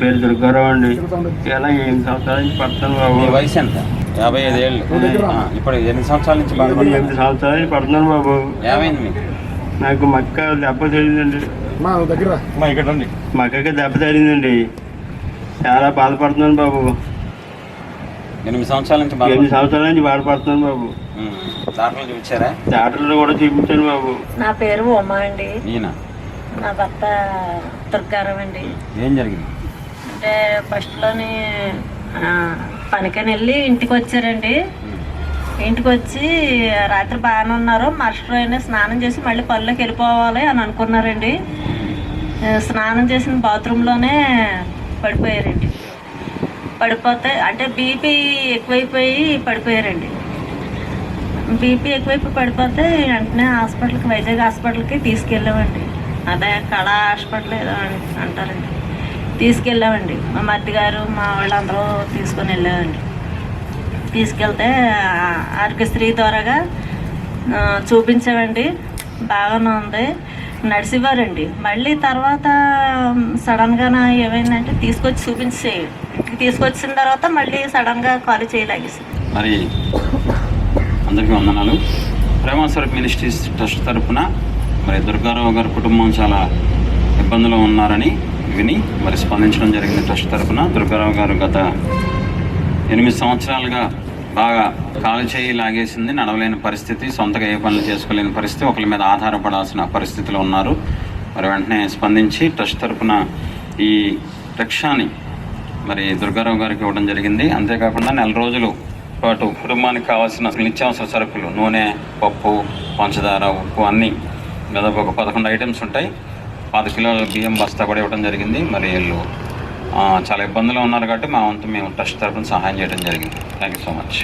పేరు దుర్గారావు అండి. ఇలా 8 సంవత్సరాల నుంచి పడుతున్నాను బాబు. మీ వయసు ఎంత? 55 ఏళ్ళు. ఇప్పుడు 8 సంవత్సరాల నుంచి 8 సంవత్సరాల నుంచి పడుతున్నాను బాబు. ఏమైంది మీకు? నాకు మక్క దెబ్బ తగిలిందండి. మక్కకి దెబ్బ తగిలిందండి. చాలా బాధపడుతున్నాను బాబు. 8 సంవత్సరాల నుంచి 8 సంవత్సరాల నుంచి బాధపడుతున్నాను బాబు. డాక్టర్లు చూపించారా? డాక్టర్లు కూడా చూపించాను బాబు. నా పేరు ఉమా అండి. ఈయన నా భర్త దుర్గారావు అండి. ఏం జరిగింది అంటే ఫస్ట్లోని పనికని వెళ్ళి ఇంటికి వచ్చారండి. ఇంటికి వచ్చి రాత్రి బాగానే ఉన్నారు. మరుసటి రోజున స్నానం చేసి మళ్ళీ పనులోకి వెళ్ళిపోవాలి అని అనుకున్నారండి. స్నానం చేసిన బాత్రూంలోనే పడిపోయారండి. పడిపోతే అంటే బీపీ ఎక్కువైపోయి పడిపోయారండి. బీపీ ఎక్కువైపోయి పడిపోతే వెంటనే హాస్పిటల్కి, వైజాగ్ హాస్పిటల్కి తీసుకెళ్ళామండి. అదే కళ హాస్పిటల్ ఏదో అంటారండి. తీసుకెళ్ళామండి. మా మరిది గారు మా వాళ్ళందరూ తీసుకొని వెళ్ళామండి. తీసుకెళ్తే ఆరోగ్యశ్రీ ద్వారాగా చూపించామండి. బాగానే ఉంది. నడిచివ్వారండి. మళ్ళీ తర్వాత సడన్గా ఏమైందంటే తీసుకొచ్చిన తర్వాత మళ్ళీ సడన్గా కాలు చేయలాగేసి. మరి అందరికీ వందనాలు. ప్రేమస్వరూప్ మినిస్ట్రీస్ ట్రస్ట్ తరఫున మరి దుర్గారావు గారి కుటుంబం చాలా ఇబ్బందులు ఉన్నారని విని మరి స్పందించడం జరిగింది. ట్రస్ట్ తరఫున దుర్గారావు గారు గత 8 సంవత్సరాలుగా బాగా కాలు చేయి లాగేసింది. నడవలేని పరిస్థితి, సొంతగా ఏ పనులు చేసుకోలేని పరిస్థితి, ఒకరి మీద ఆధారపడాల్సిన పరిస్థితిలో ఉన్నారు. మరి వెంటనే స్పందించి ట్రస్ట్ తరఫున ఈ రిక్షాని మరి దుర్గారావు గారికి ఇవ్వడం జరిగింది. అంతేకాకుండా 4 రోజులు పాటు కుటుంబానికి కావాల్సిన నిత్యావసర సరుకులు, నూనె, పప్పు, పంచదార, ఉప్పు అన్నీ దాదాపు ఒక 11 ఐటమ్స్ ఉంటాయి. 10 కిలోల బియ్యం బస్తా కూడా ఇవ్వడం జరిగింది. మరి వీళ్ళు చాలా ఇబ్బందులు ఉన్నారు కాబట్టి మా వంతు మేము ట్రస్ట్ తరఫున సహాయం చేయడం జరిగింది. Thank you so much.